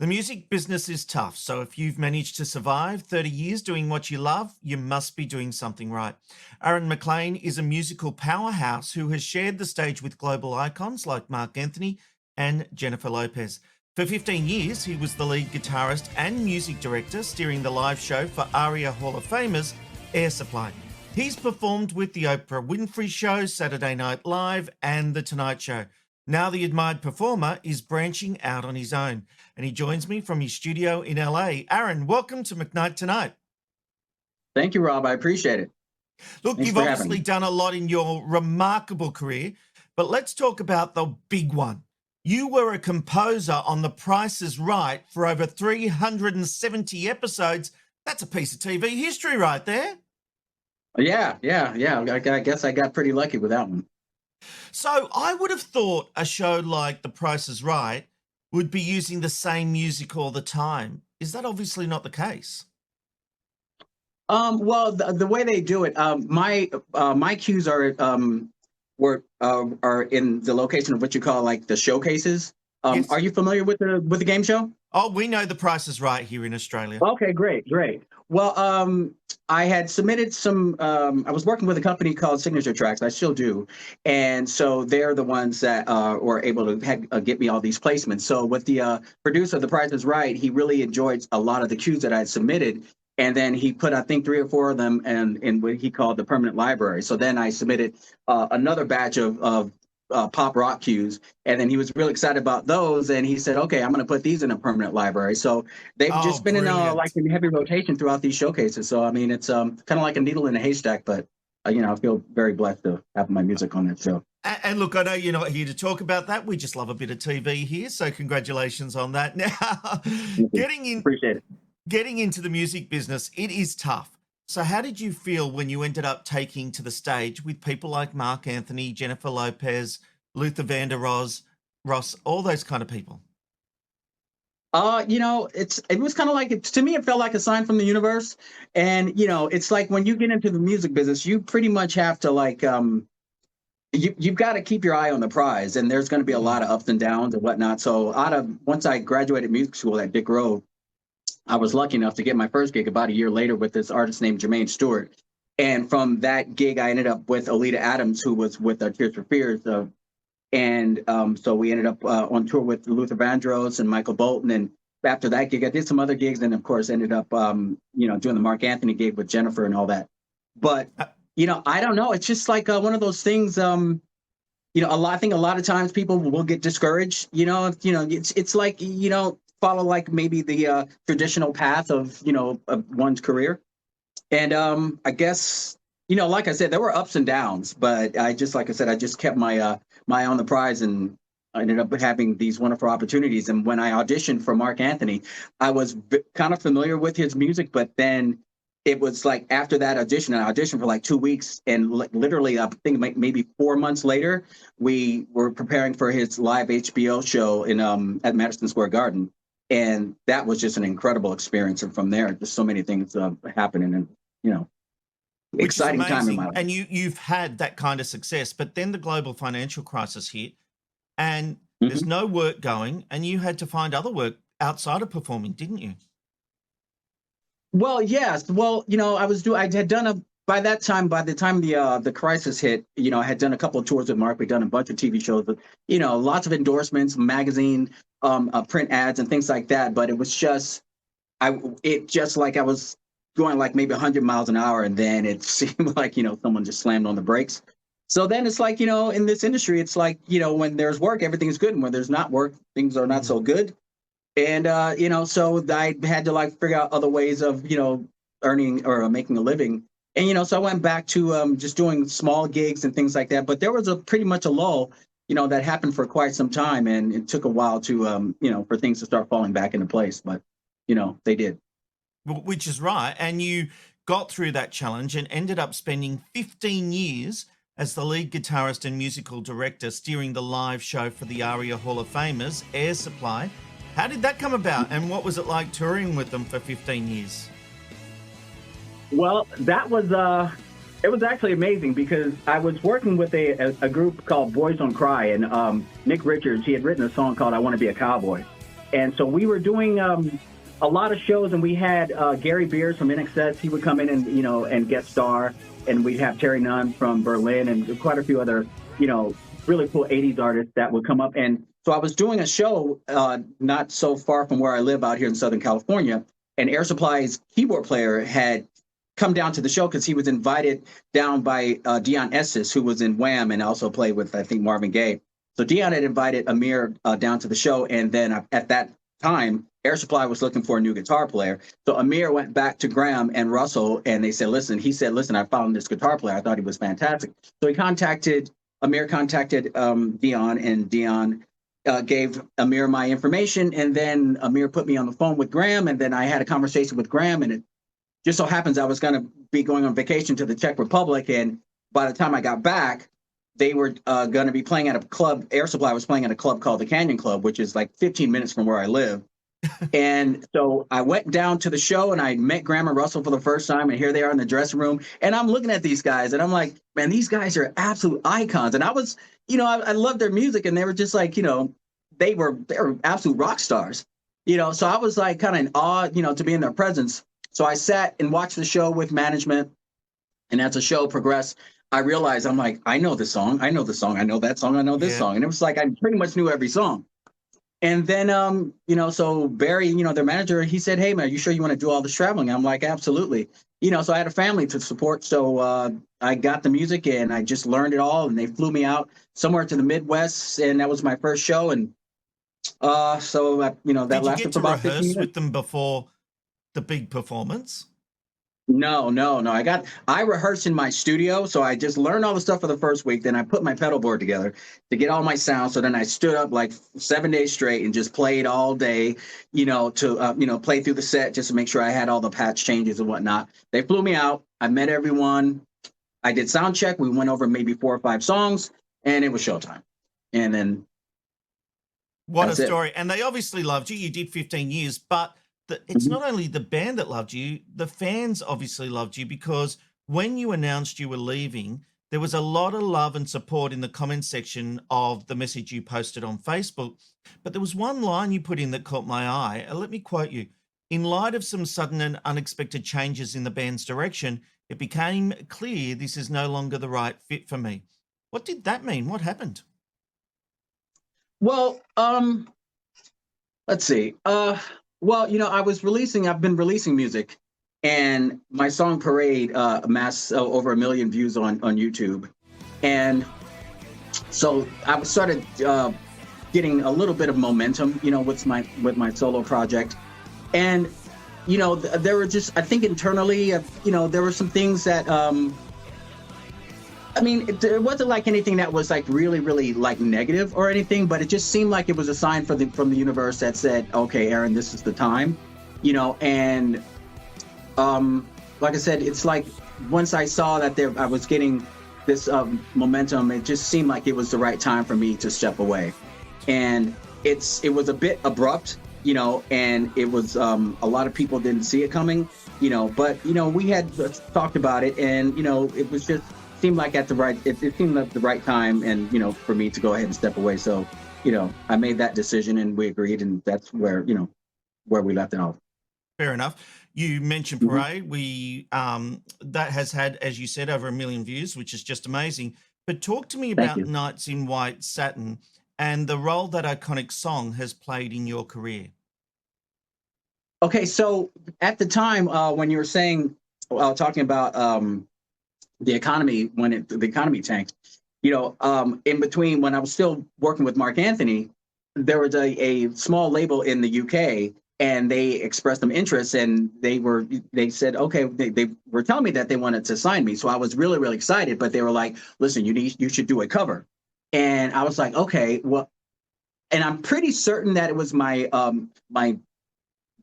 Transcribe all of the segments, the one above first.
The music business is tough, so if you've managed to survive 30 years doing what you love, you must be doing something right. Aaron McLain is a musical powerhouse who has shared the stage with global icons like Marc Anthony and Jennifer Lopez. For 15 years, he was the lead guitarist and music director, steering the live show for ARIA Hall of Famers, Air Supply. He's performed with the Oprah Winfrey Show, Saturday Night Live, and The Tonight Show. Now the admired performer is branching out on his own, and he joins me from his studio in LA. Aaron, welcome to McKnight Tonight. Thank you, Rob. I appreciate it. Look, Thanks you've for having obviously me. done a lot in your remarkable career, but let's talk about the big one. You were a composer on The Price is Right for over 370 episodes. That's a piece of TV history right there. Yeah. I guess I got pretty lucky with that one. So I would have thought a show like The Price is Right would be using the same music all the time. Is that obviously not the case? Well, the way they do it, my cues are in the location of what you call like the showcases. Yes. Are you familiar with the game show? Oh, we know The Price is Right here in Australia. Okay, great. Well, I had submitted some. I was working with a company called Signature Tracks. I still do, and so they're the ones that were able to get me all these placements. So with the producer of The Price is Right, he really enjoyed a lot of the cues that I had submitted, and then he put I think 3 or 4 of them in what he called the permanent library. So then I submitted another batch of pop rock cues, and then he was really excited about those, and he said, okay, I'm going to put these in a permanent library. So they've just been in heavy rotation throughout these showcases. So I mean, it's kind of like a needle in a haystack, but I feel very blessed to have my music on that show. And look, I know you're not here to talk about that. We just love a bit of TV here, so congratulations on that. Now, Appreciate it. Getting into the music business, it is tough. So how did you feel when you ended up taking to the stage with people like Marc Anthony, Jennifer Lopez, Luther Vandross, all those kind of people? It was kind of like to me, it felt like a sign from the universe. And, it's like when you get into the music business, you pretty much have to like, you've got to keep your eye on the prize, and there's going to be a lot of ups and downs and whatnot. So once I graduated music school at Dick Grove, I was lucky enough to get my first gig about a year later with this artist named Jermaine Stewart. And from that gig, I ended up with Alita Adams, who was with Tears for Fears. So we ended up on tour with Luther Vandross and Michael Bolton. And after that gig, I did some other gigs, and of course ended up, doing the Marc Anthony gig with Jennifer and all that. But, I don't know. It's just like one of those things, I think a lot of times people will get discouraged, it's like, follow like maybe the traditional path of one's career. And I guess like I said, there were ups and downs, but I just kept my eye on the prize, and I ended up having these wonderful opportunities. And when I auditioned for Marc Anthony, I was kind of familiar with his music, but then it was like after that audition, I auditioned for like 2 weeks, and literally I think maybe 4 months later, we were preparing for his live HBO show in at Madison Square Garden. And that was just an incredible experience. And from there, just so many things happening, and, exciting time in my life. And you've had that kind of success, but then the global financial crisis hit, and there's no work going, and you had to find other work outside of performing, didn't you? Well, yes. Well, by the time the crisis hit, I had done a couple of tours with Marc. We'd done a bunch of TV shows, but, lots of endorsements, magazine, print ads and things like that. But it was just, like I was going like maybe 100 miles an hour, and then it seemed like, someone just slammed on the brakes. So then it's like, in this industry, it's like, when there's work, everything's good. And when there's not work, things are not so good. And, so I had to like figure out other ways of, earning or making a living. And, so I went back to just doing small gigs and things like that. But there was pretty much a lull, that happened for quite some time. And it took a while to, for things to start falling back into place. But, they did. Which is right. And you got through that challenge and ended up spending 15 years as the lead guitarist and musical director, steering the live show for the ARIA Hall of Famers, Air Supply. How did that come about? And what was it like touring with them for 15 years? Well, that was it was actually amazing, because I was working with a group called Boys Don't Cry, and Nick Richards, he had written a song called I Want to Be a Cowboy. And so we were doing a lot of shows, and we had Gary Beers from NXS. He would come in and, you know, and guest star. And we'd have Terry Nunn from Berlin and quite a few other, you know, really cool 80s artists that would come up. And so I was doing a show not so far from where I live out here in Southern California. And Air Supply's keyboard player had come down to the show because he was invited down by Dion Estes, who was in Wham and also played with, I think, Marvin Gaye. So Dion had invited Amir down to the show. And then at that time, Air Supply was looking for a new guitar player. So Amir went back to Graham and Russell, and they said, listen, I found this guitar player. I thought he was fantastic. So Amir contacted Dion, and Dion gave Amir my information. And then Amir put me on the phone with Graham, and then I had a conversation with Graham, and it just so happens I was going to be going on vacation to the Czech Republic. And by the time I got back, they were going to be playing at a club. Air Supply was playing at a club called the Canyon Club, which is like 15 minutes from where I live. And so I went down to the show, and I met Graham and Russell for the first time, and here they are in the dressing room. And I'm looking at these guys, and I'm like, man, these guys are absolute icons. And I was, you know, I loved their music, and they were just like, you know, they were absolute rock stars, you know. So I was like kind of in awe, you know, to be in their presence. So I sat and watched the show with management, and as the show progressed, I realized, I'm like, I know this song, I know the song, I know that song, I know this song. And it was like, I pretty much knew every song. And then, you know, so Barry, you know, their manager, he said, hey, man, are you sure you want to do all this traveling? I'm like, absolutely. You know, so I had a family to support. So I got the music, and I just learned it all. And they flew me out somewhere to the Midwest. And that was my first show. And you know, that lasted for about 15 minutes. Did you get to rehearse with them before the big performance? No. I rehearsed in my studio. So I just learned all the stuff for the first week. Then I put my pedal board together to get all my sound. So then I stood up like 7 days straight and just played all day, you know, to, you know, play through the set just to make sure I had all the patch changes and whatnot. They flew me out. I met everyone. I did sound check. We went over maybe 4 or 5 songs, and it was showtime. And then. What a story. And they obviously loved you. You did 15 years, but it's not only the band that loved you, the fans obviously loved you, because when you announced you were leaving, there was a lot of love and support in the comments section of the message you posted on Facebook. But there was one line you put in that caught my eye. Let me quote you. In light of some sudden and unexpected changes in the band's direction, it became clear this is no longer the right fit for me. What did that mean? What happened? Well, let's see. Well, you know, I've been releasing music, and my song Parade amassed over 1 million views on YouTube. And so I started getting a little bit of momentum, you know, with my solo project. And, you know, there were just, I think internally, you know, there were some things that, I mean, it wasn't like anything that was like really, really like negative or anything, but it just seemed like it was a sign from the universe that said, okay, Aaron, this is the time, you know. And like I said, it's like once I saw that I was getting this momentum, it just seemed like it was the right time for me to step away. And it was a bit abrupt, you know, and it was a lot of people didn't see it coming, you know, but, you know, we had talked about it, and, you know, it was just, seemed like it seemed like the right time, and, you know, for me to go ahead and step away. So, you know, I made that decision, and we agreed, and that's where, you know, where we left it off. Fair enough. You mentioned Parade. We that has had, as you said, over 1 million views, which is just amazing. But talk to me about Nights in White Satin and the role that iconic song has played in your career. Okay, so at the time when you were saying, talking about the economy, when the economy tanked, you know, in between when I was still working with Marc Anthony, there was a small label in the UK, and they expressed some interest, and they said, okay, they were telling me that they wanted to sign me. So I was really, really excited, but they were like, listen, you should do a cover. And I was like, okay, well, and I'm pretty certain that it was my my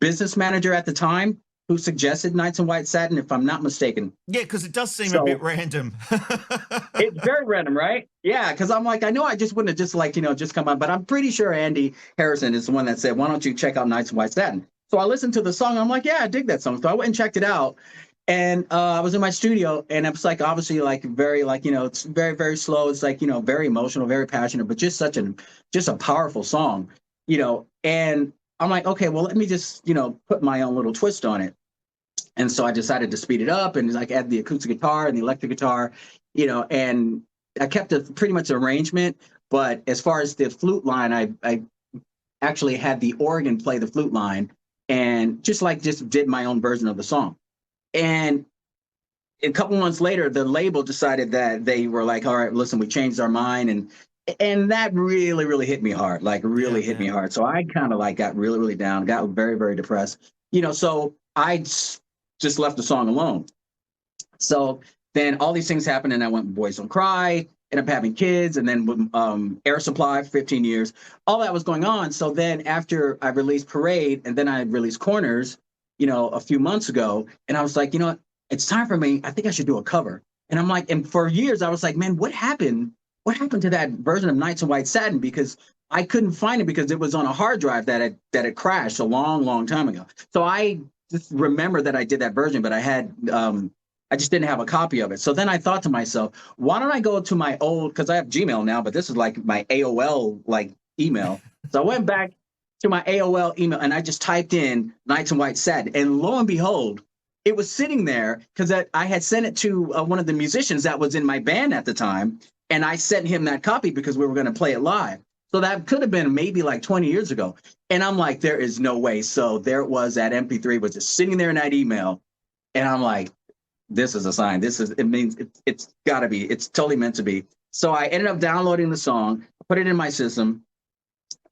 business manager at the time who suggested Nights in White Satin, if I'm not mistaken. Yeah, because it does seem a bit random. It's very random, right? Yeah, because I'm like, I know I just wouldn't have just like, you know, just come on, but I'm pretty sure Andy Harrison is the one that said, why don't you check out Nights in White Satin? So I listened to the song. I'm like, yeah, I dig that song. So I went and checked it out. And I was in my studio, and it's like, obviously, like very, like, you know, it's very, very slow. It's like, you know, very emotional, very passionate, but just a powerful song, you know. And I'm like, okay, well, let me just, put my own little twist on it. And so I decided to speed it up and like add the acoustic guitar and the electric guitar, and I kept pretty much arrangement. But as far as the flute line, I actually had the organ play the flute line and just did my own version of the song. And a couple months later, the label decided that they were like, all right, listen, we changed our mind. And that really, really hit me hard, like really hit me hard. So I kind of like got really, really down, got very, very depressed, so I just left the song alone. So then all these things happened and I went Boys Don't Cry, ended up having kids, and then with Air Supply for 15 years, all that was going on. So then after I released Parade and then I released Corners, a few months ago, and I was like, what? It's time for me. I think I should do a cover. And I'm like, and for years I was like, man, what happened? What happened to that version of Nights in White Satin? Because I couldn't find it because it was on a hard drive that had crashed a long, long time ago. So I just remember that I did that version, but I just didn't have a copy of it. So then I thought to myself, why don't I go to my old, because I have Gmail now, but this is like my AOL email. So I went back to my AOL email and I just typed in Nights in White Satin, and lo and behold, it was sitting there because I had sent it to one of the musicians that was in my band at the time. And I sent him that copy because we were going to play it live. So that could have been maybe like 20 years ago. And I'm like, there is no way. So there it was, that MP3 was just sitting there in that email. And I'm like, this is a sign. It means it's got to be. It's totally meant to be. So I ended up downloading the song, put it in my system,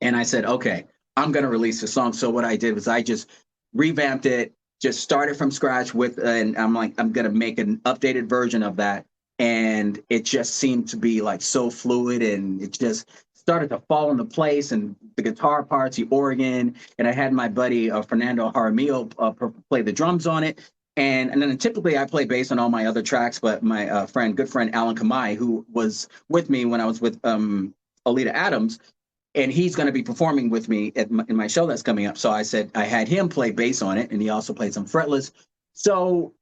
and I said, okay, I'm going to release the song. So what I did was I just revamped it, just started from scratch and I'm like, I'm going to make an updated version of that. And it just seemed to be like so fluid, and it just started to fall into place, and the guitar parts, the organ, and I had my buddy Fernando Jaramillo play the drums on it. And then typically I play bass on all my other tracks, but my good friend Alan Kamai, who was with me when I was with Alita Adams, and he's going to be performing with me in my show that's coming up. So I said I had him play bass on it, and he also played some fretless. So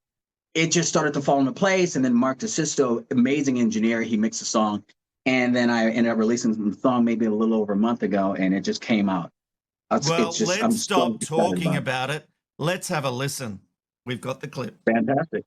it just started to fall into place. And then Marc DeSisto, amazing engineer, he mixed the song. And then I ended up releasing the song maybe a little over a month ago, and it just came out. Let's stop talking about it. Let's have a listen. We've got the clip. Fantastic.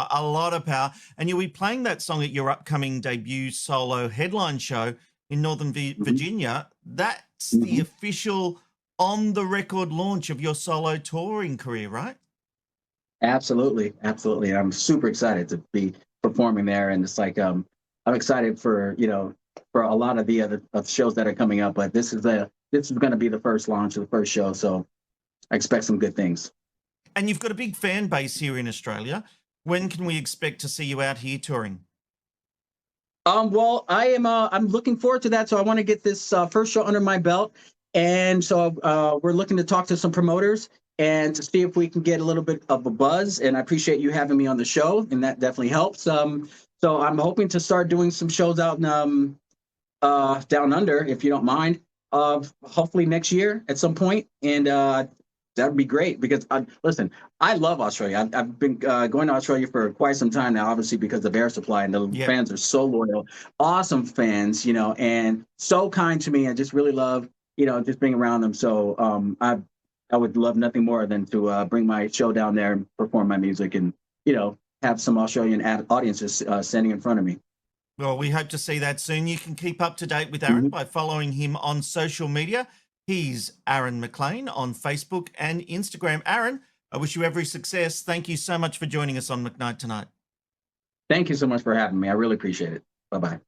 A lot of power. And you'll be playing that song at your upcoming debut solo headline show in Northern Virginia. That's the official on-the-record launch of your solo touring career, right? Absolutely. Absolutely. I'm super excited to be performing there. And it's like, I'm excited for a lot of the other shows that are coming up, but this is going to be the first launch of the first show. So I expect some good things. And you've got a big fan base here in Australia. When can we expect to see you out here touring? Well, I'm looking forward to that. So I want to get this first show under my belt. And so we're looking to talk to some promoters and to see if we can get a little bit of a buzz. And I appreciate you having me on the show, and that definitely helps. So I'm hoping to start doing some shows out in, down under, if you don't mind, hopefully next year at some point. And that would be great because, listen, I love Australia. I've been going to Australia for quite some time now, obviously because of Air Supply, and the fans are so loyal, awesome fans, and so kind to me. I just really love, just being around them. So I would love nothing more than to bring my show down there and perform my music and, have some Australian audiences standing in front of me. Well, we hope to see that soon. You can keep up to date with Aaron by following him on social media. He's Aaron McLain on Facebook and Instagram. Aaron, I wish you every success. Thank you so much for joining us on McKnight Tonight. Thank you so much for having me. I really appreciate it. Bye-bye.